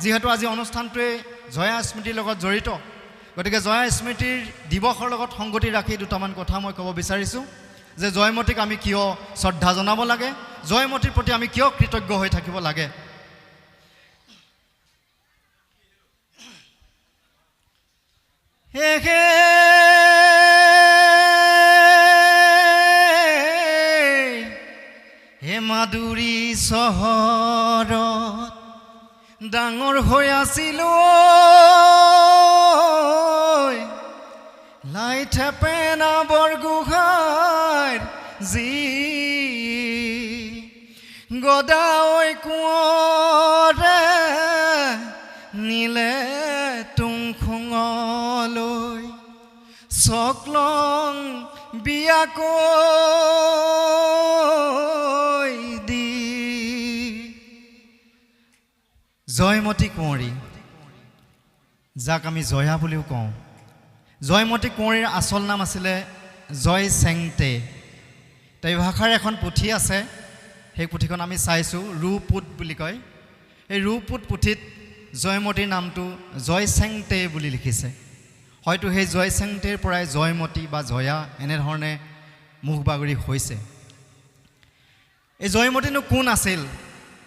যিহেতু আজি অনুষ্ঠানটোৱে জয়া স্মৃতিৰ লগত জড়িত, গতিকে জয়া স্মৃতিৰ দিৱসৰ লগত সংগতি ৰাখি দুটামান কথা মই ক'ব বিচাৰিছোঁ যে জয়মতীক আমি কিয় শ্ৰদ্ধা জনাব লাগে, জয়মতীৰ প্ৰতি আমি কিয় কৃতজ্ঞ হৈ থাকিব লাগে। হে মাদুৰী চহৰত ডাঙৰ হৈ আছিলোঁ, লাই থেপেনা বৰগোহাঁইৰ যি গদাই কোঁৱৰে নিলে তুংখুঙলৈ চকলং বিয়াকৈ দি। জয়মতী কুঁৱৰী, যাক আমি জয়া বুলিও কওঁ। জয়মতী কুঁৱৰীৰ আচল নাম আছিলে জয় চেংটে। এই ভাষাৰ এখন পুথি আছে, সেই পুথিখন আমি চাইছোঁ, ৰূপুত বুলি কয়। এই ৰূপুত পুথিত জয়মতীৰ নামটো জয় চেংটে বুলি লিখিছে। হয়তো সেই জয় চেংটেৰ পৰাই জয়মতী বা জয়া এনেধৰণে মুখ বাগৰি হৈছে। এই জয়মতীনো কোন আছিল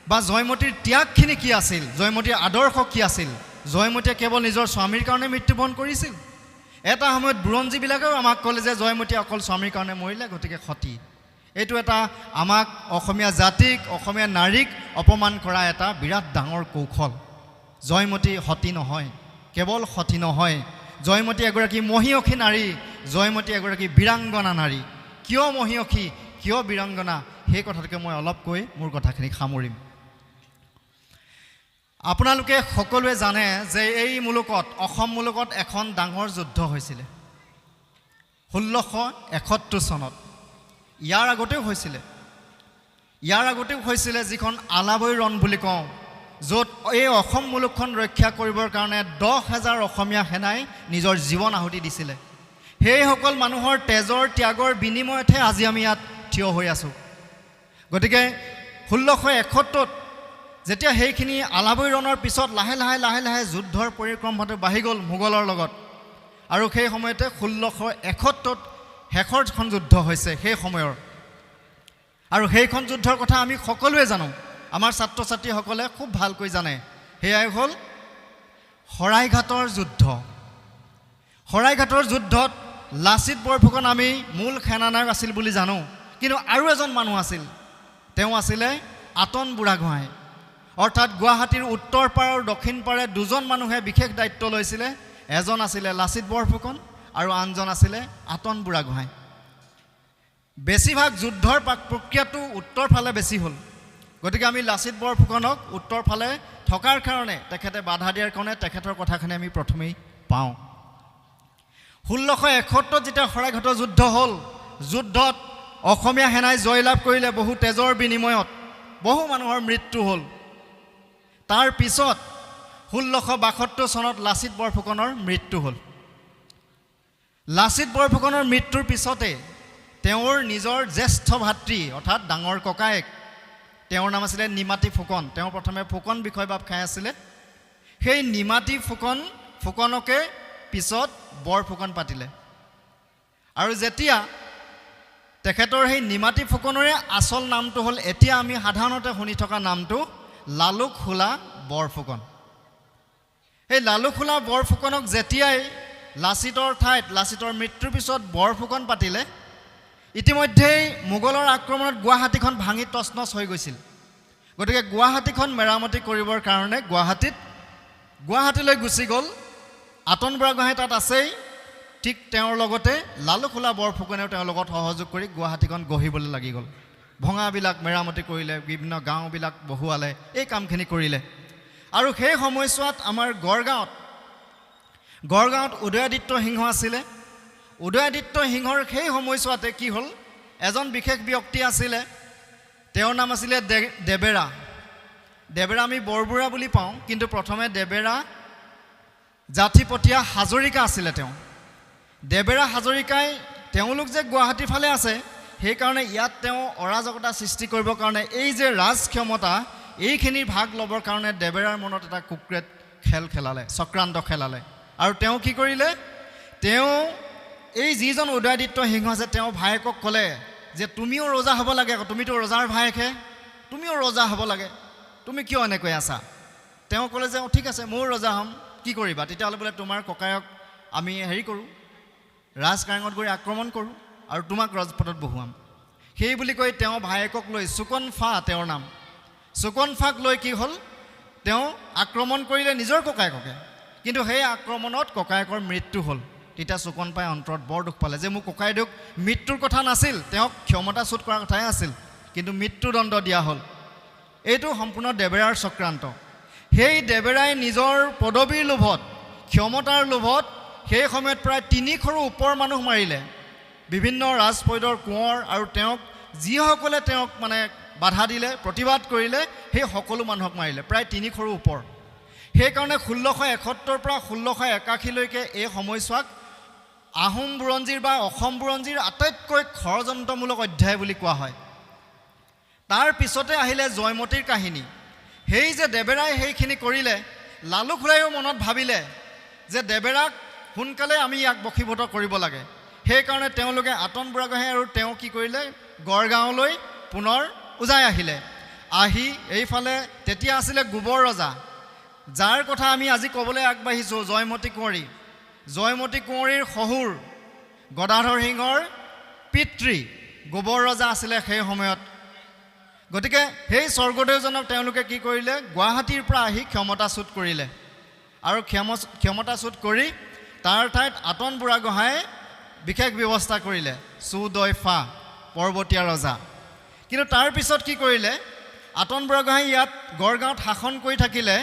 বা জয়মতীৰ ত্যাগখিনি কি আছিল, জয়মতীৰ আদৰ্শ কি আছিল? জয়মতীয়ে কেৱল নিজৰ স্বামীৰ কাৰণে মৃত্যুবৰণ কৰিছিল। এটা সময়ত বুৰঞ্জীবিলাকেও আমাক ক'লে যে জয়মতী অকল স্বামীৰ কাৰণে মৰিলে, গতিকে সতী। এইটো এটা আমাক অসমীয়া জাতিক, অসমীয়া নাৰীক অপমান কৰা এটা বিৰাট ডাঙৰ কৌশল। জয়মতী সতী নহয়, কেৱল সতী নহয়, জয়মতী এগৰাকী মহীয়সী নাৰী, জয়মতী এগৰাকী বীৰাংগনা নাৰী। কিয় মহীয়সী, কিয় বীৰাংগনা, সেই কথাটোকে মই অলপ কৈ মোৰ কথাখিনি সামৰিম। আপোনালোকে সকলোৱে জানে যে এই মুলুকত, অসম মুলুকত এখন ডাঙৰ যুদ্ধ হৈছিলে 1671 চনত। ইয়াৰ আগতেও হৈছিলে যিখন আলাবৈ ৰণ বুলি কওঁ, য'ত এই অসম মুলুকখন ৰক্ষা কৰিবৰ কাৰণে 10,000 অসমীয়া সেনাই নিজৰ জীৱন আহুতি দিছিলে। সেইসকল মানুহৰ তেজৰ ত্যাগৰ বিনিময়তহে আজি আমি ইয়াত থিয় হৈ আছোঁ। গতিকে 1671 যেতিয়া সেইখিনি আলাবৈ ৰণৰ পিছত লাহে লাহে যুদ্ধৰ পৰিক্ৰমাটো বাঢ়ি গ'ল মোগলৰ লগত, আৰু সেই সময়তে 1671 শেষৰখন যুদ্ধ হৈছে সেই সময়ৰ। আৰু সেইখন যুদ্ধৰ কথা আমি সকলোৱে জানো, আমাৰ ছাত্ৰ ছাত্ৰীসকলে খুব ভালকৈ জানে। সেয়াই হ'ল শৰাইঘাটৰ যুদ্ধ। শৰাইঘাটৰ যুদ্ধত লাচিত বৰফুকন আমি মূল সেনানায়ক আছিল বুলি জানো, কিন্তু আৰু এজন মানুহ আছিল, তেওঁ আছিলে আতন বুঢ়াগোহাঁই। অৰ্থাৎ গুৱাহাটীৰ উত্তৰ পাৰ আৰু দক্ষিণ পাৰে দুজন মানুহে বিশেষ দায়িত্ব লৈছিলে। এজন আছিলে লাচিত বৰফুকন আৰু আনজন আছিলে আতন বুঢ়াগোহাঁই। বেছিভাগ যুদ্ধৰ প্ৰক্ৰিয়াটো উত্তৰ ফালে বেছি হ'ল, গতিকে আমি লাচিত বৰফুকনক উত্তৰ ফালে থকাৰ কাৰণে, তেখেতে বাধা দিয়াৰ কাৰণে তেখেতৰ কথাখিনি আমি প্ৰথমেই পাওঁ। 1671 যেতিয়া শৰাইঘাটৰ যুদ্ধ হ'ল, যুদ্ধত অসমীয়া সেনাই জয়লাভ কৰিলে বহু তেজৰ বিনিময়ত, বহু মানুহৰ মৃত্যু হ'ল। তাৰ পিছত 1672 চনত লাচিত বৰফুকনৰ মৃত্যু হ'ল। লাচিত বৰফুকনৰ মৃত্যুৰ পিছতে তেওঁৰ নিজৰ জ্যেষ্ঠ ভাতৃ অৰ্থাৎ ডাঙৰ ককায়েক, তেওঁৰ নাম আছিলে নিমাতী ফুকন। তেওঁ প্ৰথমে ফুকন বিষয়বাব খাই আছিলে। সেই নিমাতী ফুকনকে পিছত বৰফুকন পাতিলে। আৰু যেতিয়া তেখেতৰ সেই নিমাতী ফুকনৰে আচল নামটো হ'ল এতিয়া আমি সাধাৰণতে শুনি থকা নামটো লালুকহোলা বৰফুকন। সেই লালুকহোলা বৰফুকনক যেতিয়াই লাচিতৰ ঠাইত, লাচিতৰ মৃত্যুৰ পিছত বৰফুকন পাতিলে, ইতিমধ্যেই মোগলৰ আক্ৰমণত গুৱাহাটীখন ভাঙি তছনছ হৈ গৈছিল। গতিকে গুৱাহাটীখন মেৰামতি কৰিবৰ কাৰণে গুৱাহাটীলৈ গুচি গ'ল আতন বুঢ়াগোহাঁই, তাত আছেই। ঠিক তেওঁৰ লগতে লালুকহোলা বৰফুকনেও তেওঁৰ লগত সহযোগ কৰি গুৱাহাটীখন গঢ়িবলৈ লাগি গ'ল। ভঙাবিলাক মেৰামতি কৰিলে, বিভিন্ন গাঁওবিলাক বহুৱালে, এই কামখিনি কৰিলে। আৰু সেই সময়ছোৱাত আমাৰ গড়গাঁৱত উদয়াদিত্য সিংহ আছিলে। উদয়াদিত্য সিংহৰ সেই সময়ছোৱাতে কি হ'ল, এজন বিশেষ ব্যক্তি আছিলে, তেওঁৰ নাম আছিলে দেবেৰা। আমি বৰবুঢ়া বুলি পাওঁ, কিন্তু প্ৰথমে দেবেৰা জাতিপতীয়া হাজৰিকা আছিলে তেওঁ। দেবেৰা হাজৰিকাই তেওঁলোক যে গুৱাহাটীৰ ফালে আছে, সেইকাৰণে ইয়াত তেওঁ অৰাজকতা সৃষ্টি কৰিবৰ কাৰণে এই যে ৰাজ ক্ষমতা, এইখিনিৰ ভাগ ল'বৰ কাৰণে দেবেৰাৰ মনত এটা কুক্ৰেট খেল খেলালে, চক্ৰান্ত খেলালে। আৰু তেওঁ কি কৰিলে, তেওঁ এই যিজন উদয়াদিত্য সিংহ আছে তেওঁ ভায়েকক ক'লে যে তুমিও ৰজা হ'ব লাগে, আকৌ তুমিতো ৰজাৰ ভায়েকহে, তুমিও ৰজা হ'ব লাগে, তুমি কিয় এনেকৈ আছা? তেওঁ ক'লে যে ঠিক আছে ময়ো ৰজা হ'ম, কি কৰিবা? তেতিয়াহ'লে বোলে তোমাৰ ককায়ক আমি হেৰি কৰোঁ, ৰাজকাৰেঙত গৈ আক্ৰমণ কৰোঁ আৰু তোমাক ৰাজপথত বহুৱাম। সেই বুলি কৈ তেওঁ ভায়েকক লৈ, চুকনফা তেওঁৰ নাম, চুকনফাক লৈ কি হ'ল, তেওঁ আক্ৰমণ কৰিলে নিজৰ ককায়েককে। কিন্তু সেই আক্ৰমণত ককায়েকৰ মৃত্যু হ'ল। তেতিয়া চুকনফাই অন্তৰত বৰ দুখ পালে যে মোৰ ককাইদেউক মৃত্যুৰ কথা নাছিল, তেওঁক ক্ষমতাচ্যুত কৰাৰ কথাই আছিল, কিন্তু মৃত্যুদণ্ড দিয়া হ'ল। এইটো সম্পূৰ্ণ দেবেৰাৰ চক্ৰান্ত। সেই দেবেৰাই নিজৰ পদবীৰ লোভত, ক্ষমতাৰ লোভত সেই সময়ত প্ৰায় 300ৰো ওপৰ মানুহ মাৰিলে, বিভিন্ন ৰাজপৈদৰ কোঁৱৰ আৰু তেওঁক যিসকলে তেওঁক মানে বাধা দিলে, প্ৰতিবাদ কৰিলে, সেই সকলো মানুহক মাৰিলে, প্ৰায় 300ৰো ওপৰ। সেইকাৰণে 1671 পৰা 1681লৈকে এই সময়ছোৱাক আহোম বুৰঞ্জীৰ বা অসম বুৰঞ্জীৰ আটাইতকৈ ষড়যন্ত্ৰমূলক অধ্যায় বুলি কোৱা হয়। তাৰ পিছতে আহিলে জয়মতীৰ কাহিনী। সেই যে দেবেৰাই সেইখিনি কৰিলে, লালুকখোলাইও মনত ভাবিলে যে দেবেৰাক সোনকালে আমি ইয়াক বশীভূত কৰিব লাগে। সেইকাৰণে তেওঁলোকে আতন বুঢ়াগোহাঁই আৰু তেওঁ কি কৰিলে, গড়গাঁৱলৈ পুনৰ উজাই আহিলে। আহি এইফালে তেতিয়া আছিলে গোবৰ ৰজা, যাৰ কথা আমি আজি ক'বলৈ আগবাঢ়িছোঁ, জয়মতী কুঁৱৰী। জয়মতী কুঁৱৰীৰ শহুৰ গদাধৰ সিংহৰ পিতৃ গোবৰ ৰজা আছিলে সেই সময়ত। গতিকে সেই স্বৰ্গদেউজনক তেওঁলোকে কি কৰিলে, গুৱাহাটীৰ পৰা আহি ক্ষমতাচ্যুত কৰিলে। আৰু ক্ষমতাচ্যুত কৰি তাৰ ঠাইত আতন বুঢ়াগোহাঁয়ে বিশেষ ব্যৱস্থা কৰিলে, চুদয়ফা পৰ্বতীয়া ৰজা। কিন্তু তাৰ পিছত কি কৰিলে, আতন বুঢ়াগোহাঁই ইয়াত গড়গাঁৱত শাসন কৰি থাকিলে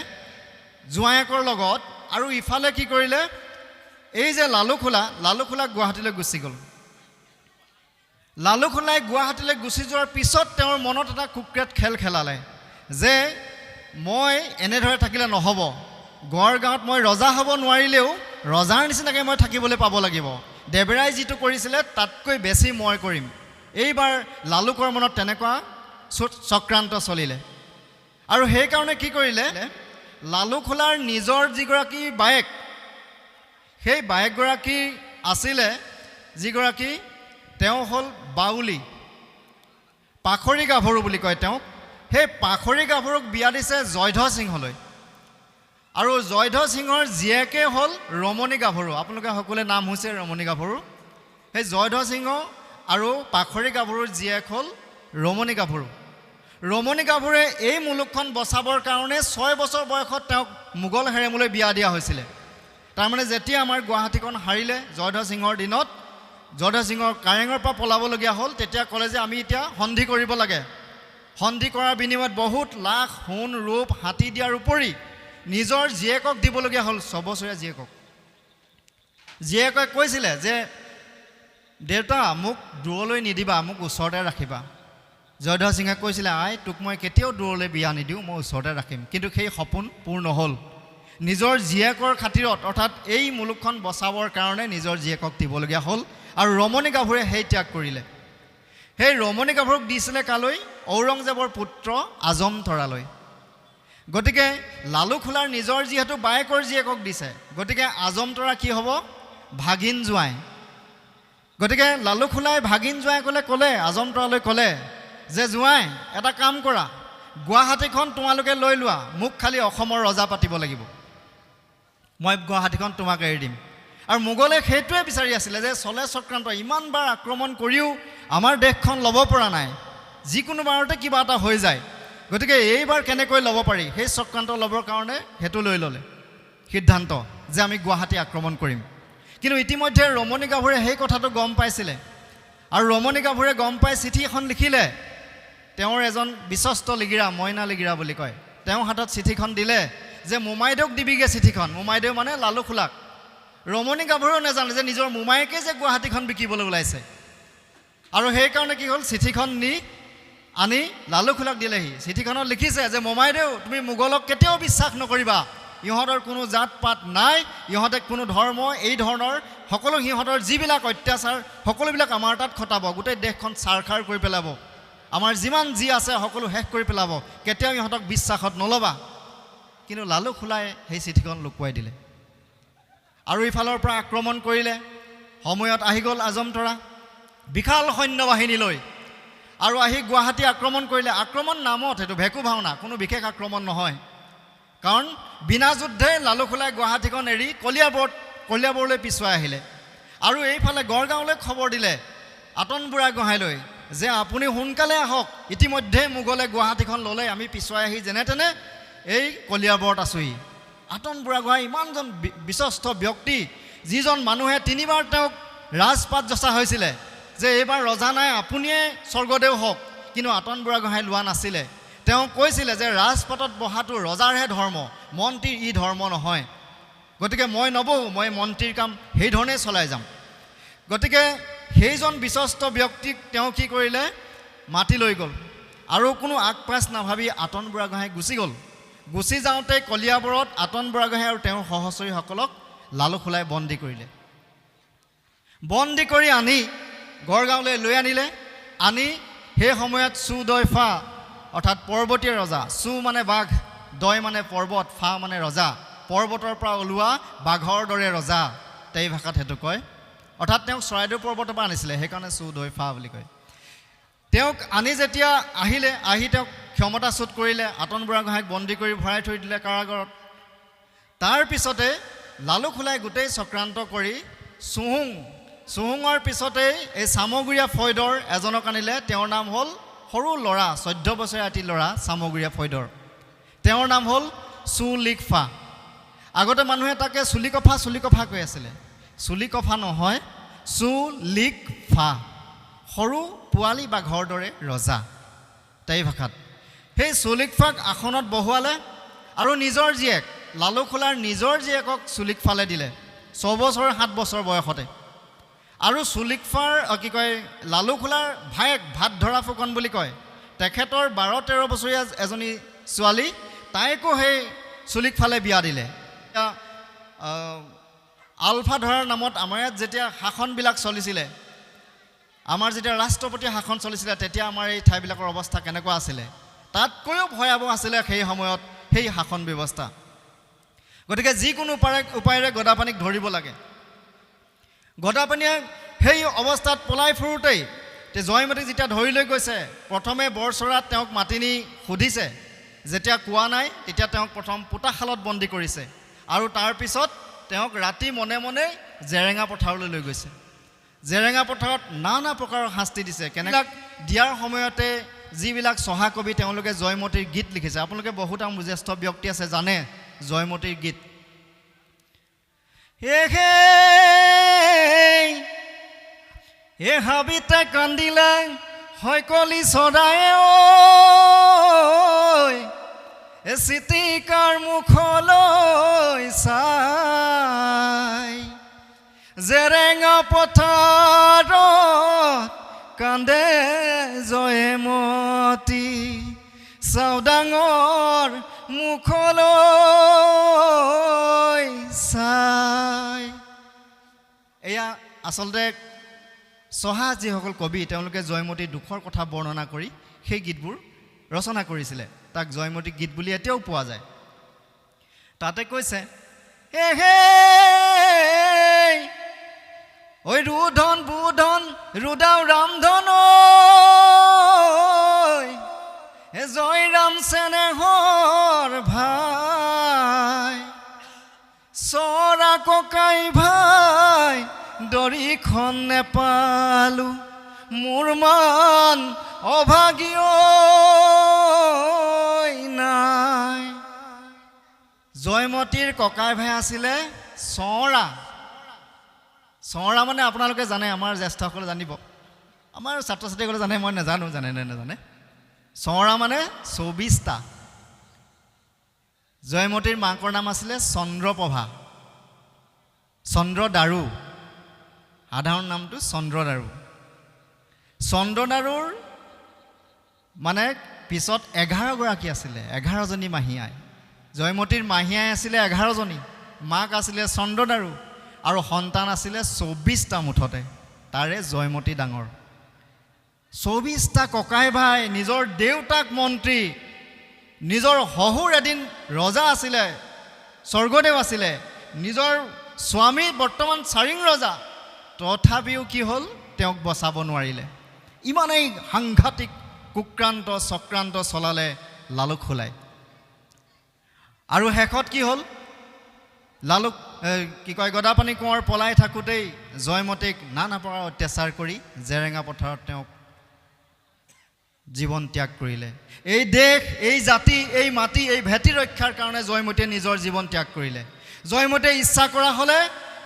জোঁৱায়েকৰ লগত, আৰু ইফালে কি কৰিলে, এই যে লালুকখোলা গুৱাহাটীলৈ গুচি গ'ল। লালুকখোলাই গুৱাহাটীলৈ গুচি যোৱাৰ পিছত তেওঁৰ মনত এটা কুক্ৰেট খেল খেলালে যে মই এনেদৰে থাকিলে নহ'ব, গড়গাঁৱত মই ৰজা হ'ব নোৱাৰিলেও ৰজাৰ নিচিনাকৈ মই থাকিবলৈ পাব লাগিব। দেবেৰাই যিটো কৰিছিলে তাতকৈ বেছি মই কৰিম। এইবাৰ লালুকৰ মনত তেনেকুৱা চক্ৰান্ত চলিলে। আৰু সেইকাৰণে কি কৰিলে, লালুকখোলাৰ নিজৰ যিগৰাকী বায়েক, সেই বায়েকগৰাকী আছিলে যিগৰাকী, তেওঁ হ'ল বাউলী, পাখৰি গাভৰু বুলি কয় তেওঁক। সেই পাখৰি গাভৰুক বিয়া দিছে জয়ধ্ব সিংহলৈ। আৰু জয়ধ্ব সিংহৰ জীয়েকে হ'ল ৰমণী গাভৰু। আপোনালোকে সকলোৱে নাম হৈছে ৰমণী গাভৰু। সেই জয়ধ্ব সিংহ আৰু পাখৰি গাভৰুৰ জীয়েক হ'ল ৰমণী গাভৰু। ৰমণী গাভৰুৱে এই মুলুকখন বচাবৰ কাৰণে 6 বছৰ বয়সত তেওঁক মোগল হেৰেমলৈ বিয়া দিয়া হৈছিলে। তাৰমানে যেতিয়া আমাৰ গুৱাহাটীখন হাৰিলে জয়ধ্ব সিংহৰ দিনত, জয়ধ্ব সিংহৰ কাৰেঙৰ পৰা পলাবলগীয়া হ'ল, তেতিয়া ক'লে যে আমি এতিয়া সন্ধি কৰিব লাগে। সন্ধি কৰাৰ বিনিময়ত বহুত লাখ সোণ ৰূপ হাতী দিয়াৰ উপৰি নিজৰ জীয়েকক দিবলগীয়া হ'ল, 6 বছৰীয়া জীয়েকক। জীয়েকে কৈছিলে যে দেউতা মোক দূৰলৈ নিদিবা, মোক ওচৰতে ৰাখিবা। জয়ধ্ব সিংহে কৈছিলে আই তোক মই কেতিয়াও দূৰলৈ বিয়া নিদিওঁ, মই ওচৰতে ৰাখিম। কিন্তু সেই সপোন পূৰ্ণ হ'ল। নিজৰ জীয়েকৰ খাতিৰত, অৰ্থাৎ এই মুলুকখন বচাবৰ কাৰণে নিজৰ জীয়েকক দিবলগীয়া হ'ল। আৰু ৰমণী গাভৰুৱে সেই ত্যাগ কৰিলে। সেই ৰমণী গাভৰুক দিছিলে কালৈ, ঔৰংজেবৰ পুত্ৰ আজমতৰালৈ। গতিকে লালুকখোলাৰ নিজৰ যিহেতু বায়েকৰ জীয়েকক দিছে, গতিকে আজমতৰা কি হ'ব, ভাগিন জোঁৱাই। গতিকে লালুকখোলাই ভাগিন জোঁৱাইকলৈ ক'লে, আজমতৰালৈ ক'লে যে জোঁৱাই এটা কাম কৰা, গুৱাহাটীখন তোমালোকে লৈ লোৱা, মোক খালি অসমৰ ৰজা পাতিব লাগিব, মই গুৱাহাটীখন তোমাক এৰি দিম। আৰু মোগলে সেইটোৱে বিচাৰি আছিলে যে চলে চক্ৰান্ত, ইমানবাৰ আক্ৰমণ কৰিও আমাৰ দেশখন ল'ব পৰা নাই, যিকোনো বাৰতে কিবা এটা হৈ যায়। গতিকে এইবাৰ কেনেকৈ ল'ব পাৰি, সেই চক্ৰান্ত ল'বৰ কাৰণে সেইটো লৈ ল'লে সিদ্ধান্ত যে আমি গুৱাহাটী আক্ৰমণ কৰিম। কিন্তু ইতিমধ্যে ৰমণী গাভৰুৱে সেই কথাটো গম পাইছিলে। আৰু ৰমণী গাভৰুৱে গম পাই চিঠি এখন লিখিলে। তেওঁৰ এজন বিশ্বস্ত লিগিৰা, মইনা লিগিৰা বুলি কয়, তেওঁৰ হাতত চিঠিখন দিলে যে মোমাইদেউক দিবিগৈ চিঠিখন। মোমাইদেউ মানে লালুকখোলাক। ৰমণী গাভৰুৱেও নাজানে যে নিজৰ মোমায়েকে যে গুৱাহাটীখন বিকিবলৈ ওলাইছে। আৰু সেইকাৰণে কি হ'ল, চিঠিখন নি আনি লালুকখোলাক দিলেহি। চিঠিখনত লিখিছে যে মোমাইদেউ তুমি মোগলক কেতিয়াও বিশ্বাস নকৰিবা, ইহঁতৰ কোনো জাত পাত নাই, ইহঁতে কোনো ধৰ্ম, এই ধৰণৰ সকলো সিহঁতৰ যিবিলাক অত্যাচাৰ সকলোবিলাক আমাৰ তাত খটাব, গোটেই দেশখন ছাৰখাৰ কৰি পেলাব। আমাৰ যিমান যি আছে সকলো শেষ কৰি পেলাব, কেতিয়াও ইহঁতক বিশ্বাসত নল'বা। কিন্তু লালু খোলাই সেই চিঠিখন লুকুৱাই দিলে আৰু ইফালৰ পৰা আক্ৰমণ কৰিলে। সময়ত আহি গ'ল আজমতৰা বিশাল সৈন্যবাহিনী লৈ আৰু আহি গুৱাহাটী আক্ৰমণ কৰিলে। আক্ৰমণ নামত সেইটো ভেকু ভাওনা, কোনো বিশেষ আক্ৰমণ নহয়। কাৰণ বিনা যুদ্ধে লালু খোলাই গুৱাহাটীখন এৰি কলিয়াবৰলৈ পিছুৱাই আহিলে আৰু এইফালে গড়গাঁৱলৈ খবৰ দিলে আতন বুঢ়াগোহাঁইলৈ যে আপুনি সোনকালে আহক, ইতিমধ্যে মোগলে গুৱাহাটীখন ল'লে, আমি পিছুৱাই আহি যেনে তেনে এই কলিয়াবৰত আছোঁহি। আতন বুঢ়াগোহাঁই ইমানজন বিশ্বস্ত ব্যক্তি, যিজন মানুহে 3 বাৰ তেওঁক ৰাজপাট যচা হৈছিলে যে এইবাৰ ৰজা নাই, আপুনিয়ে স্বৰ্গদেউ হওক। কিন্তু আতন বুঢ়াগোহাঁই লোৱা নাছিলে। তেওঁ কৈছিলে যে ৰাজপাটত বহাটো ৰজাৰহে ধৰ্ম, মন্ত্ৰীৰ ই ধৰ্ম নহয়। গতিকে মই নবহোঁ, মই মন্ত্ৰীৰ কাম সেইধৰণেই চলাই যাম। গতিকে সেইজন বিশ্বস্ত ব্যক্তিক তেওঁ কি কৰিলে, মাতি লৈ গ'ল আৰু কোনো আগপাছ নাভাবি আতন বুঢ়াগোহাঁই গুচি গ'ল। গুচি যাওঁতে কলিয়াবৰত আতন বুঢ়াগোহাঁই আৰু তেওঁৰ সহচৰীসকলক লালু খোলাই বন্দী কৰিলে। বন্দী কৰি আনি গড়গাঁৱলৈ লৈ আনিলে। আনি সেই সময়ত চুদৈফা অৰ্থাৎ পৰ্বতীয় ৰজা, চু মানে বাঘ, দৈ মানে পৰ্বত, ফা মানে ৰজা, পৰ্বতৰ পৰা ওলোৱা বাঘৰ দৰে ৰজা, তেই ভাষাত সেইটো কয়। অৰ্থাৎ তেওঁক চৰাইদেউ পৰ্বতৰ পৰা আনিছিলে, সেইকাৰণে চুদৈফা বুলি কয়। তেওঁক আনি যেতিয়া আহিলে, আহি তেওঁক ক্ষমতাচ্যুত কৰিলে, আতন বুঢ়াগোহাঁইক বন্দী কৰি ভৰাই থৈ দিলে কাৰাগাৰত। তাৰপিছতে লালু খোলাই গোটেই চক্ৰান্ত কৰি চুহুঙৰ পিছতেই এই চামগুৰিয়া ফৈদৰ এজনক আনিলে। তেওঁৰ নাম হ'ল, সৰু ল'ৰা, 14 বছৰীয়া এটি ল'ৰা, চামগুৰিয়া ফৈদৰ। তেওঁৰ নাম হ'ল চুলিকফা। আগতে মানুহে তাকে চুলিকফা কৈ আছিলে। চুলিকফা নহয়, চুলিকফা, সৰু পোৱালি বা ঘৰ দৰে ৰজা, তাই ভাষাত। সেই চুলিকফাক আসনত বহুৱালে আৰু নিজৰ জীয়েক, লালু খোলাৰ নিজৰ জীয়েকক চুলিকফালে দিলে 6 বছৰ 7 বছৰ বয়সতে। আৰু চুলিকফাৰ কি কয়, লালু খোলাৰ ভায়েক ভাতধৰা ফুকন বুলি কয়, তেখেতৰ 12-13 বছৰীয়া এজনী ছোৱালী, তাইকো সেই চুলিকফালে বিয়া দিলে। আলফা ধৰাৰ নামত আমাৰ ইয়াত যেতিয়া শাসনবিলাক চলিছিলে, আমাৰ যেতিয়া ৰাষ্ট্ৰপতি শাসন চলিছিলে, তেতিয়া আমাৰ এই ঠাইবিলাকৰ অৱস্থা কেনেকুৱা আছিলে, তাতকৈও ভয়াৱহ আছিলে সেই সময়ত সেই শাসন ব্যৱস্থা। গতিকে যিকোনো উপায়েৰে গদাপানীক ধৰিব লাগে। গদাপানীয়ে সেই অৱস্থাত পলাই ফুৰোঁতেই জয়মতীক যেতিয়া ধৰি লৈ গৈছে, প্ৰথমে বৰচৰাত তেওঁক মাতি নি সুধিছে। যেতিয়া কোৱা নাই, তেতিয়া তেওঁক প্ৰথম পোতাশালত বন্দী কৰিছে আৰু তাৰপিছত তেওঁক ৰাতি মনে মনে জেৰেঙা পথাৰলৈ লৈ গৈছে। জেৰেঙা পথাৰত নানা প্ৰকাৰৰ শাস্তি দিছে। কেনেকৈ দিয়াৰ সময়তে যিবিলাক চহাকবি তেওঁলোকে জয়মতীৰ গীত লিখিছে, আপোনালোকে বহুত জ্যেষ্ঠ ব্যক্তি আছে জানে জয়মতীৰ গীত। হাবিতে কান্দিলে হৈকলি চৰাই, চিতিকাৰ মুখলৈ চাই, জেৰেঙা পথাৰত কান্দে জয়মতী, চাওডাঙৰ মুখলৈ চাই। এয়া আচলতে চহা যিসকল কবি, তেওঁলোকে জয়মতীৰ দুখৰ কথা বৰ্ণনা কৰি সেই গীতবোৰ ৰচনা কৰিছিলে। তাক জয়মতী গীত বুলি এতিয়াও পোৱা যায়। তাতে কৈছে, ঐ ৰুধন বুধন ৰুদাও ৰামধন, জয় ৰাম চেনেহৰ ভাই, চৰা ককাই ভাই, দৰিখন নেপালো, মোৰ মান অভাগীয় নাই। জয়মতীৰ ককাই ভাই আছিলে চৰা। চৰা মানে আপোনালোকে জানে, আমাৰ জ্যেষ্ঠসকলে জানিব, আমাৰ ছাত্ৰ ছাত্ৰীসকলে জানে, মই নাজানো জানে নে নাজানে। চৰা মানে 24টা। জয়মতীৰ মাকৰ নাম আছিলে চন্দ্ৰপ্ৰভা, চন্দ্ৰদাৰু, সাধাৰণ নামটো চন্দ্ৰদাৰু। চন্দ্ৰদাৰুৰ মানে পিছত 11 গৰাকী আছিলে, 11জনী মাহীয়াই। জয়মতীৰ মাহীয়াই আছিলে 11জনী, মাক আছিলে চন্দ্ৰদাৰু আৰু সন্তান আছিলে 24টা মুঠতে, তাৰে জয়মতী ডাঙৰ। 24টা ককাই ভাই, নিজৰ দেউতাক মন্ত্ৰী, নিজৰ শহুৰ এদিন ৰজা আছিলে, স্বৰ্গদেউ আছিলে, নিজৰ স্বামী বৰ্তমান চাৰিং ৰজা, তথাপিও কি হ'ল, তেওঁক বচাব নোৱাৰিলে। ইমানেই সাংঘাতিক কুক্ৰান্ত চক্ৰান্ত চলালে লালুক খোলাই। আৰু শেষত কি হ'ল, লালুক গদাপাণি কোঁৱৰ পলাই থাকোঁতেই জয়মতীক নানা প্ৰকাৰ অত্যাচাৰ কৰি জেৰেঙা পথাৰত তেওঁক জীৱন ত্যাগ কৰিলে। এই দেশ, এই জাতি, এই মাটি, এই ভেটি ৰক্ষাৰ কাৰণে জয়মতীয়ে নিজৰ জীৱন ত্যাগ কৰিলে। জয়মতীয়ে ইচ্ছা কৰা হ'লে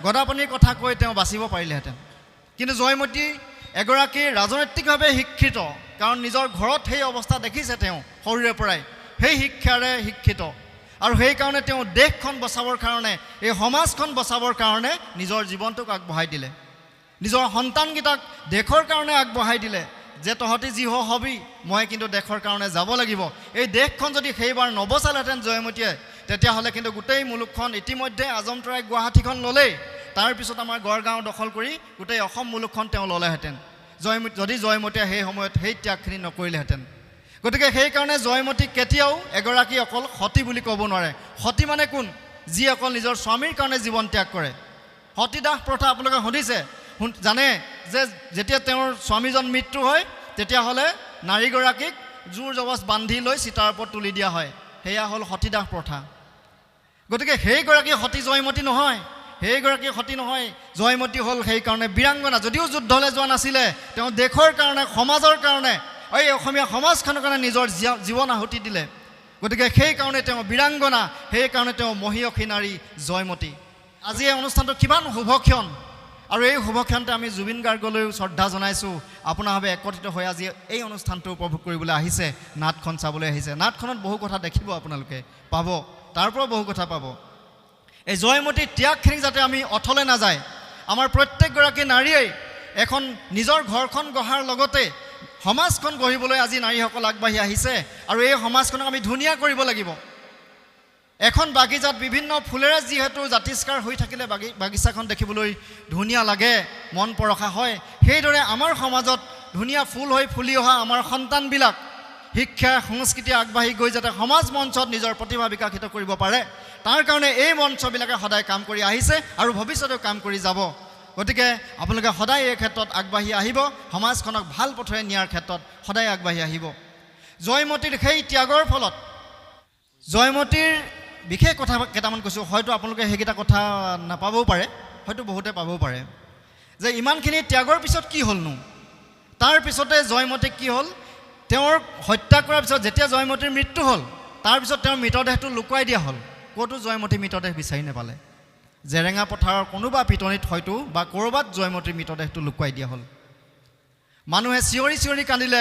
গদাপাণিৰ কথা কৈ তেওঁ বাচিব পাৰিলেহেঁতেন, কিন্তু জয়মতী এগৰাকী ৰাজনৈতিকভাৱে শিক্ষিত, কাৰণ নিজৰ ঘৰত সেই অৱস্থা দেখিছে তেওঁ সৰুৰে পৰাই, সেই শিক্ষাৰে শিক্ষিত, আৰু সেইকাৰণে তেওঁ দেশখন বচাবৰ কাৰণে, এই সমাজখন বচাবৰ কাৰণে নিজৰ জীৱনটোক আগবঢ়াই দিলে। নিজৰ সন্তানকেইটাক দেশৰ কাৰণে আগবঢ়াই দিলে, যে তহঁতি যি হবি, মই কিন্তু দেশৰ কাৰণে যাব লাগিব। এই দেশখন যদি সেইবাৰ নবচালেহেঁতেন জয়মতীয়ে, তেতিয়াহ'লে কিন্তু গোটেই মুলুকখন ইতিমধ্যে আজমতৰাই গুৱাহাটীখন ল'লেই, তাৰপিছত আমাৰ গড়গাঁও দখল কৰি গোটেই অসম মুলুকখন তেওঁ ল'লেহেঁতেন, যদি জয়মতীয়ে সেই সময়ত সেই ত্যাগখিনি নকৰিলেহেঁতেন। গতিকে সেইকাৰণে জয়মতীক কেতিয়াও এগৰাকী অকল সতী বুলি ক'ব নোৱাৰে। সতী মানে কোন? যি অকল নিজৰ স্বামীৰ কাৰণে জীৱন ত্যাগ কৰে। সতীদাহ প্ৰথা আপোনালোকে সুধিছে, জানে যে যেতিয়া তেওঁৰ স্বামীজন মৃত্যু হয়, তেতিয়াহ'লে নাৰীগৰাকীক জোৰ জবজ বান্ধি লৈ চিতাৰ ওপৰত তুলি দিয়া হয়, সেয়া হ'ল সতীদাহ প্ৰথা। গতিকে সেইগৰাকী সতী জয়মতী নহয়, সেইগৰাকী সতী নহয়। জয়মতী হ'ল সেইকাৰণে বীৰাংগনা। যদিও যুদ্ধলৈ যোৱা নাছিলে, তেওঁ দেশৰ কাৰণে, সমাজৰ কাৰণে, এই অসমীয়া সমাজখনৰ কাৰণে নিজৰ জীৱন আহুতি দিলে। গতিকে সেইকাৰণে তেওঁ বীৰাংগনা, সেইকাৰণে তেওঁ মহীয়সী নাৰী জয়মতী। আজি এই অনুষ্ঠানটো কিমান শুভক্ষণ, আৰু এই শুভক্ষণতে আমি জুবিন গাৰ্গলৈও শ্ৰদ্ধা জনাইছোঁ। আপোনাভাৱে একত্ৰিত হৈ আজি এই অনুষ্ঠানটো উপভোগ কৰিবলৈ আহিছে, নাটখন চাবলৈ আহিছে। নাটখনত বহু কথা দেখিব আপোনালোকে, পাব, তাৰ পৰা বহু কথা পাব। এই জয়মতীৰ ত্যাগখিনি যাতে আমি অথলে নাযায়, আমাৰ প্ৰত্যেকগৰাকী নাৰীয়ে এখন নিজৰ ঘৰখন গঢ়াৰ লগতে সমাজখন গঢ়িবলৈ আজি নাৰীসকল আগবাঢ়ি আহিছে, আৰু এই সমাজখনক আমি ধুনীয়া কৰিব লাগিব। এখন বাগিচাত বিভিন্ন ফুলেৰে যিহেতু জাতিষ্কাৰ হৈ থাকিলে বাগিচাখন দেখিবলৈ ধুনীয়া লাগে, মন পৰশা হয়, সেইদৰে আমাৰ সমাজত ধুনীয়া ফুল হৈ ফুলি অহা আমাৰ সন্তানবিলাক শিক্ষা সংস্কৃতি আগবাঢ়ি গৈ যাতে সমাজ মঞ্চত নিজৰ প্ৰতিভা বিকাশিত কৰিব পাৰে, তাৰ কাৰণে এই মঞ্চবিলাকে সদায় কাম কৰি আহিছে আৰু ভৱিষ্যতেও কাম কৰি যাব। গতিকে আপোনালোকে সদায় এই ক্ষেত্ৰত আগবাঢ়ি আহিব, সমাজখনক ভাল পথৰে নিয়াৰ ক্ষেত্ৰত সদায় আগবাঢ়ি আহিব। জয়মতীৰ সেই ত্যাগৰ ফলত, জয়মতীৰ বিশেষ কথা কেইটামান কৈছোঁ, হয়তো আপোনালোকে সেইকেইটা কথা নাপাবও পাৰে, হয়তো বহুতে পাবও পাৰে, যে ইমানখিনি ত্যাগৰ পিছত কি হ'লনো। তাৰ পিছতে জয়মতীক কি হ'ল, তেওঁৰ হত্যা কৰাৰ পিছত যেতিয়া জয়মতীৰ মৃত্যু হ'ল, তাৰপিছত তেওঁৰ মৃতদেহটো লুকুৱাই দিয়া হ'ল। ক'তো জয়মতীৰ মৃতদেহ বিচাৰি নাপালে। জেৰেঙা পথাৰৰ কোনোবা পিটনিত হয়তো বা ক'ৰবাত জয়মতীৰ মৃতদেহটো লুকুৱাই দিয়া হ'ল। মানুহে চিঞৰি চিঞৰি কান্দিলে,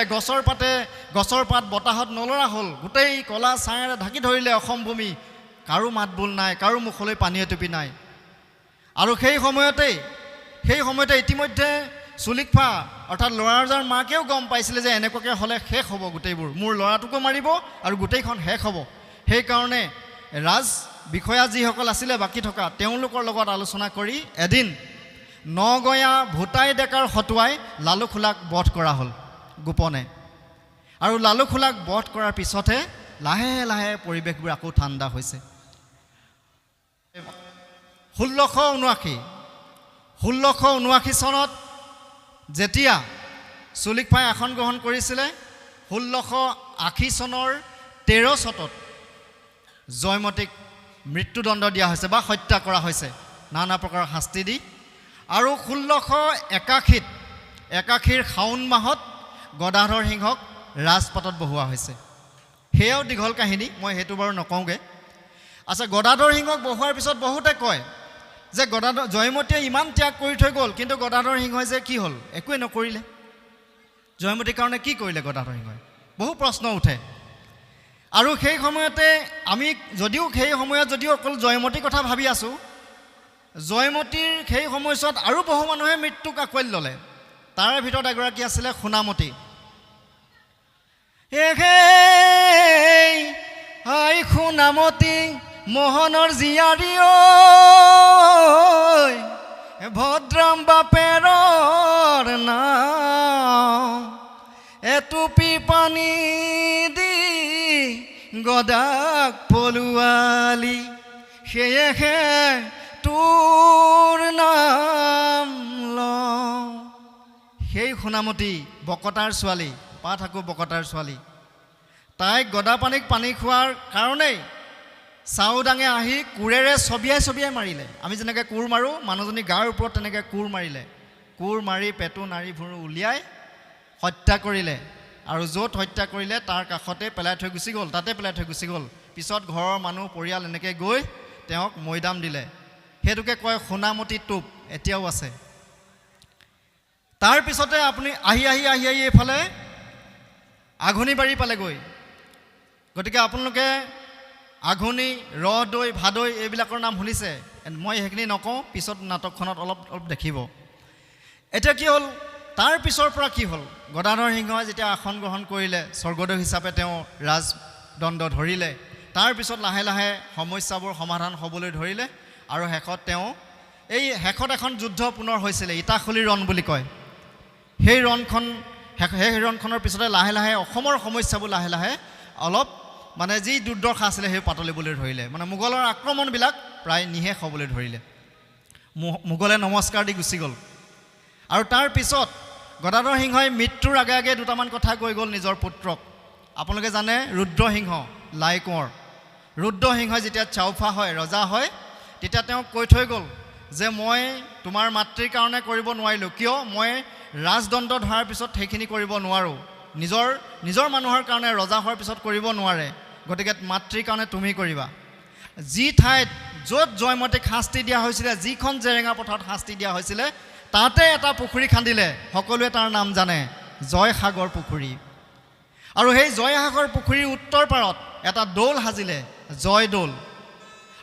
গছৰ পাত বতাহত নলৰা হ'ল, গোটেই কলা ছাঁয়েৰে ঢাকি ধৰিলে অসম ভূমি, কাৰো মাত বোল নাই, কাৰো মুখলৈ পানী এটুপি নাই। আৰু সেই সময়তে ইতিমধ্যে চুলিকফা অৰ্থাৎ ল'ৰাৰজাৰ মাকেও গম পাইছিলে যে এনেকুৱাকৈ হ'লে শেষ হ'ব গোটেইবোৰ, মোৰ ল'ৰাটোকো মাৰিব আৰু গোটেইখন শেষ হ'ব। সেইকাৰণে ৰাজ বিষয়া যিসকল আছিলে বাকী থকা, তেওঁলোকৰ লগত আলোচনা কৰি এদিন নগঞা ভূটাই ডেকাৰ হতুৱাই লালুকখোলাক বধ কৰা হ'ল গোপনে। আৰু লালুকখোলাক বধ কৰাৰ পিছতহে লাহে লাহে পৰিৱেশবোৰ আকৌ ঠাণ্ডা হৈছে। 1679 চনত যেতিয়া চুলিকফাই আসন গ্ৰহণ কৰিছিলে, 1680 চনৰ 13 চতত জয়মতীক মৃত্যুদণ্ড দিয়া হৈছে বা হত্যা কৰা হৈছে নানা প্ৰকাৰৰ শাস্তি দি। আৰু 1681 শাওণ মাহত গদাধৰ সিংহক ৰাজপাটত বহোৱা হৈছে। সেয়াও দীঘল কাহিনী, মই সেইটো বাৰু নকওঁগৈ। আচ্ছা, গদাধৰ সিংহক বহোৱাৰ পিছত বহুতে কয় যে জয়মতীয়ে ইমান ত্যাগ কৰি থৈ গ'ল, কিন্তু গদাধৰ সিংহই যে কি হ'ল, একোৱে নকৰিলে। জয়মতীৰ কাৰণে কি কৰিলে গদাধৰ সিংহই, বহু প্ৰশ্ন উঠে। আৰু সেই সময়তে আমি যদিও অকল জয়মতীৰ কথা ভাবি আছোঁ, জয়মতীৰ সেই সময়ছোৱাত আৰু বহু মানুহে মৃত্যুক আঁকোৱালি ল'লে। তাৰে ভিতৰত এগৰাকী আছিলে সোণামতী। আই সোণামতী মোহনৰ জীয়াৰী ঐ, ভদ্ৰম বাপেৰৰ নাম, এটুপি পানী দি গদাক পলুৱালি সেয়েহে তোৰ নাম লওঁ। সেই সোণামতী বকতাৰ ছোৱালী, পা থাকোঁ বকতাৰ ছোৱালী, তাইক গদাপানীক পানী খোৱাৰ কাৰণেই চাওদাঙে আহি কোৰেৰে ছবিয়াই ছবিয়াই মাৰিলে। আমি যেনেকৈ কোৰ মাৰোঁ, মানুহজনী গাৰ ওপৰত তেনেকৈ কোৰ মাৰিলে। কোৰ মাৰি পেটু নাড়ী ভুৰু উলিয়াই হত্যা কৰিলে, আৰু য'ত হত্যা কৰিলে তাৰ কাষতে পেলাই থৈ গুচি গ'ল, তাতে পেলাই থৈ গুচি গ'ল। পিছত ঘৰৰ মানুহ পৰিয়াল এনেকৈ গৈ তেওঁক মৈদাম দিলে। সেইটোকে কয় সোণামতী টোপ, এতিয়াও আছে। তাৰপিছতে আপুনি আহি আহি আহি আহি এইফালে আঘোণীবাৰী পালেগৈ। গতিকে আপোনালোকে আঘোণী, ৰহদৈ, ভাদৈ এইবিলাকৰ নাম শুনিছে। মই সেইখিনি নকওঁ, পিছত নাটকখনত অলপ অলপ দেখিব। এতিয়া কি হ'ল, তাৰ পিছৰ পৰা কি হ'ল, গদাধৰ সিংহই যেতিয়া আসন গ্ৰহণ কৰিলে, স্বৰ্গদেউ হিচাপে তেওঁ ৰাজদণ্ড ধৰিলে। তাৰপিছত লাহে লাহে সমস্যাবোৰ সমাধান হ'বলৈ ধৰিলে, আৰু শেষত এখন যুদ্ধ পুনৰ হৈছিলে, ইটাখুলি ৰণ বুলি কয়। সেই ৰণখনৰ পিছতে লাহে লাহে অসমৰ সমস্যাবোৰ লাহে লাহে অলপ মানে যি দুৰ্দশা আছিলে সেই পাতলিবলৈ ধৰিলে। মানে মোগলৰ আক্ৰমণবিলাক প্ৰায় নিশেষ হ'বলৈ ধৰিলে। মোগলে নমস্কাৰ দি গুচি গ'ল। আৰু তাৰ পিছত গদাধৰ সিংহই মৃত্যুৰ আগে আগে দুটামান কথা কৈ গ'ল নিজৰ পুত্ৰক। আপোনালোকে জানে ৰুদ্ৰসিংহ, লাই কোঁৱৰ। ৰুদ্ৰসিংহই যেতিয়া চাউফা হয়, ৰজা হয়, তেতিয়া তেওঁক কৈ থৈ গ'ল যে মই তোমাৰ মাতৃৰ কাৰণে কৰিব নোৱাৰিলোঁ, কিয় মই ৰাজদণ্ড ধৰাৰ পিছত সেইখিনি কৰিব নোৱাৰোঁ। নিজৰ মানুহৰ কাৰণে ৰজা হোৱাৰ পিছত কৰিব নোৱাৰে, গতিকে মাতৃৰ কাৰণে তুমি কৰিবা। যি ঠাইত য'ত জয়মতীক শাস্তি দিয়া হৈছিলে, যিখন জেৰেঙা পথাৰত শাস্তি দিয়া হৈছিলে, তাতে এটা পুখুৰী খান্দিলে। সকলোৱে তাৰ নাম জানে, জয়সাগৰ পুখুৰী। আৰু সেই জয়সাগৰ পুখুৰীৰ উত্তৰ পাৰত এটা দৌল সাজিলে, জয়দৌল।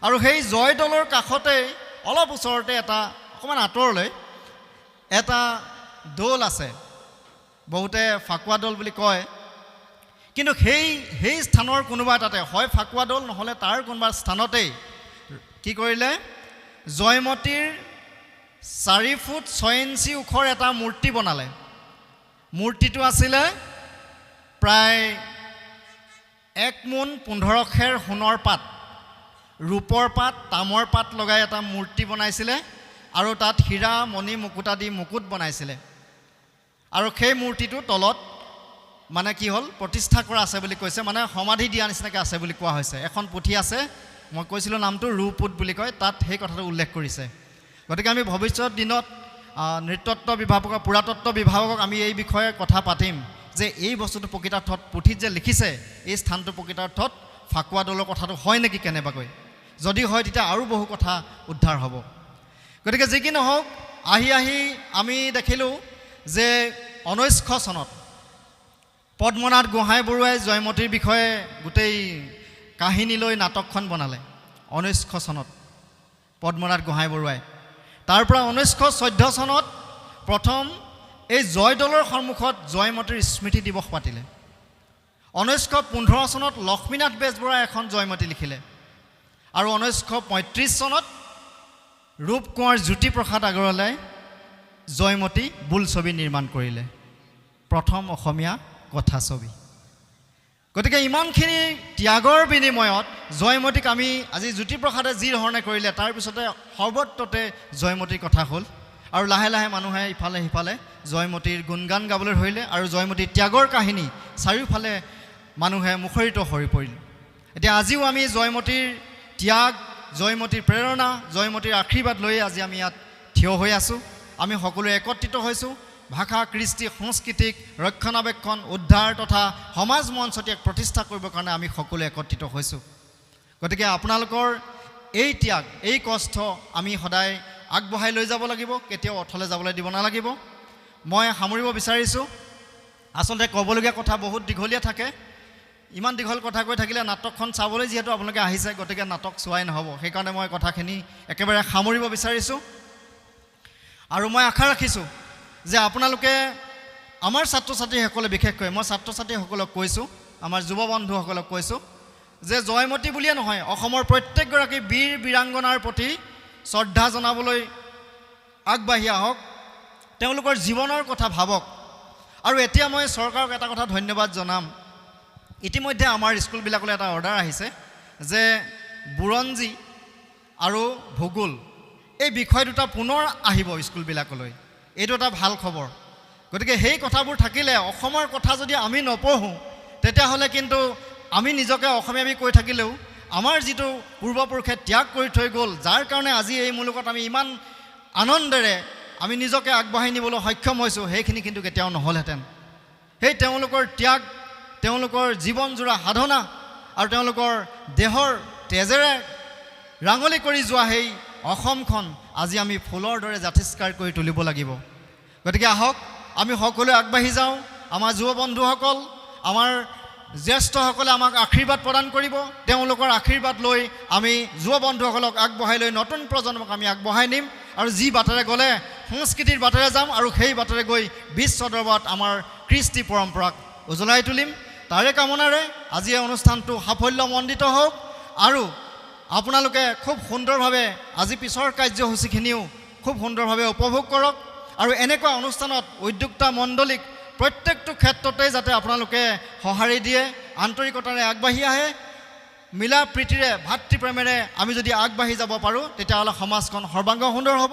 আৰু সেই জয়দৌলৰ কাষতেই অলপ ওচৰতে এটা অকণমান আঁতৰলৈ এটা দৌল আছে, বহুতে ফাকুৱা দৌল বুলি কয়। কিন্তু সেই স্থানৰ কোনোবা এটাতে, হয় ফাকুৱা দৌল নহ'লে তাৰ কোনোবা স্থানতেই কি কৰিলে, জয়মতীৰ 4 ফুট 6 ইঞ্চি ওখৰ এটা মূৰ্তি বনালে। মূৰ্তিটো আছিলে প্ৰায় 1 মোন 15 খেৰ সোণৰ পাত, ৰূপৰ পাত, তামৰ পাত লগাই এটা মূৰ্তি বনাইছিলে, আৰু তাত হীৰা মণি মুকুতা দি মুকুট বনাইছিলে। আৰু সেই মূৰ্তিটোৰ তলত মানে কি হ'ল, প্ৰতিষ্ঠা কৰা আছে বুলি কৈছে, মানে সমাধি দিয়া নিচিনাকৈ আছে বুলি কোৱা হৈছে। এখন পুথি আছে, মই কৈছিলোঁ নামটো ৰূপপুট বুলি কয়, তাত সেই কথাটো উল্লেখ কৰিছে। গতিকে আমি ভৱিষ্যত দিনত নৃতত্ব বিভাগক, পুৰাতত্ব বিভাগক আমি এই বিষয়ে কথা পাতিম যে এই বস্তুটো প্ৰকৃতাৰ্থত পুথিত যে লিখিছে, এই স্থানটো প্ৰকৃতাৰ্থত ফাকুৱা দৌলৰ কথাটো হয় নেকি কেনেবাকৈ। যদি হয় তেতিয়া আৰু বহু কথা উদ্ধাৰ হ'ব। গতিকে যি কি নহওক, আহি আহি আমি দেখিলোঁ যে 1900 চনত পদ্মনাথ গোহাঁই বৰুৱাই জয়মতীৰ বিষয়ে গোটেই কাহিনী লৈ নাটকখন বনালে। 1900 চনত পদ্মনাথ গোহাঁই বৰুৱাই। তাৰ পৰা 1914 চনত প্ৰথম এই জয়দৌলৰ সন্মুখত জয়মতীৰ স্মৃতি দিৱস পাতিলে। 1915 চনত লক্ষ্মীনাথ বেজবৰুৱাই এখন জয়মতী লিখিলে, আৰু 1935 চনত ৰূপকোঁৱৰ জ্যোতিপ্ৰসাদ আগৰৱালাই জয়মতী বোলছবি নিৰ্মাণ কৰিলে, প্ৰথম অসমীয়া কথাছবি। গতিকে ইমানখিনি ত্যাগৰ বিনিময়ত জয়মতীক আমি আজি জ্যোতিপ্ৰসাদে যি ধৰণে কৰিলে, তাৰপিছতে সৰ্বত্ৰতে জয়মতীৰ কথা হ'ল, আৰু লাহে লাহে মানুহে ইফালে সিফালে জয়মতীৰ গুণগান গাবলৈ ধৰিলে, আৰু জয়মতীৰ ত্যাগৰ কাহিনী চাৰিওফালে মানুহে মুখৰিত হৈ পৰিল। এতিয়া আজিও আমি জয়মতীৰ ত্যাগ, জয়মতীৰ প্ৰেৰণা, জয়মতীৰ আশীৰ্বাদ লৈ আজি আমি ইয়াত থিয় হৈ আছোঁ। আমি সকলোৱে একত্ৰিত হৈছোঁ ভাষা, কৃষ্টি, সংস্কৃতিক ৰক্ষণাবেক্ষণ, উদ্ধাৰ তথা সমাজ মঞ্চটিক প্ৰতিষ্ঠা কৰিবৰ কাৰণে আমি সকলোৱে একত্ৰিত হৈছোঁ। গতিকে আপোনালোকৰ এই ত্যাগ, এই কষ্ট আমি সদায় আগবঢ়াই লৈ যাব লাগিব, কেতিয়াও অথলে যাবলৈ দিব নালাগিব। মই সামৰিব বিচাৰিছোঁ, আচলতে ক'বলগীয়া কথা বহুত দীঘলীয়া থাকে। ইমান দীঘল কথা কৈ থাকিলে নাটকখন চাবলৈ যিহেতু আপোনালোকে আহিছে, গতিকে নাটক চোৱাই নহ'ব। সেইকাৰণে মই কথাখিনি একেবাৰে সামৰিব বিচাৰিছোঁ, আৰু মই আশা ৰাখিছোঁ যে আপোনালোকে আমাৰ ছাত্ৰ ছাত্ৰীসকলে, বিশেষকৈ মই ছাত্ৰ ছাত্ৰীসকলক কৈছোঁ, আমাৰ যুৱ বন্ধুসকলক কৈছোঁ যে জয়মতী বুলিয়ে নহয়, অসমৰ প্ৰত্যেকগৰাকী বীৰ বীৰাংগনাৰ প্ৰতি শ্ৰদ্ধা জনাবলৈ আগবাঢ়ি আহক, তেওঁলোকৰ জীৱনৰ কথা ভাবক, আৰু এতিয়া মই চৰকাৰক এটা কথা ধন্যবাদ জনাম, ইতিমধ্যে আমাৰ স্কুলবিলাকলৈ এটা অৰ্ডাৰ আহিছে যে বুৰঞ্জী আৰু ভূগোল এই বিষয় দুটা পুনৰ আহিব স্কুলবিলাকলৈ। এইটো এটা ভাল খবৰ। গতিকে সেই কথাবোৰ থাকিলে অসমৰ কথা যদি আমি নপঢ়োঁ তেতিয়াহ'লে কিন্তু আমি নিজকে অসমীয়া কৈ থাকিলেও আমাৰ যিটো পূৰ্বপুৰুষে ত্যাগ কৰি থৈ গ'ল, যাৰ কাৰণে আজি এই মুলুকত আমি ইমান আনন্দেৰে আমি নিজকে আগবঢ়াই নিবলৈ সক্ষম হৈছোঁ, সেইখিনি কিন্তু কেতিয়াও নহ'লহেঁতেন। সেই তেওঁলোকৰ ত্যাগ, তেওঁলোকৰ জীৱনজোৰা সাধনা আৰু তেওঁলোকৰ দেহৰ তেজেৰে ৰাঙলি কৰি যোৱা সেই অসমখন আজি আমি ফুলৰ দৰে জাতিষ্কাৰ কৰি তুলিব লাগিব। গতিকে আহক আমি সকলোৱে আগবাঢ়ি যাওঁ। আমাৰ যুৱ বন্ধুসকল, আমাৰ জ্যেষ্ঠসকলে আমাক আশীৰ্বাদ প্ৰদান কৰিব। তেওঁলোকৰ আশীৰ্বাদ লৈ আমি যুৱ বন্ধুসকলক আগবঢ়াই লৈ নতুন প্ৰজন্মক আমি আগবঢ়াই নিম আৰু যি বাটেৰে গ'লে সংস্কৃতিৰ বাটেৰে যাম আৰু সেই বাটেৰে গৈ বিশ্ব দৰবাৰত আমাৰ কৃষ্টি পৰম্পৰাক উজ্বলাই তুলিম। তাৰে কামনাৰে আজি এই অনুষ্ঠানটো সাফল্যমণ্ডিত হওক আৰু আপোনালোকে খুব সুন্দৰভাৱে আজি পিছৰ কাৰ্যসূচীখিনিও খুব সুন্দৰভাৱে উপভোগ কৰক আৰু এনেকুৱা অনুষ্ঠানত উদ্যোক্তা মণ্ডলীক প্ৰত্যেকটো ক্ষেত্ৰতে যাতে আপোনালোকে সঁহাৰি দিয়ে, আন্তৰিকতাৰে আগবাঢ়ি আহে, মিলা প্ৰীতিৰে ভাতৃপ্ৰেমেৰে আমি যদি আগবাঢ়ি যাব পাৰোঁ তেতিয়াহ'লে সমাজখন সৰ্বাংগ সুন্দৰ হ'ব।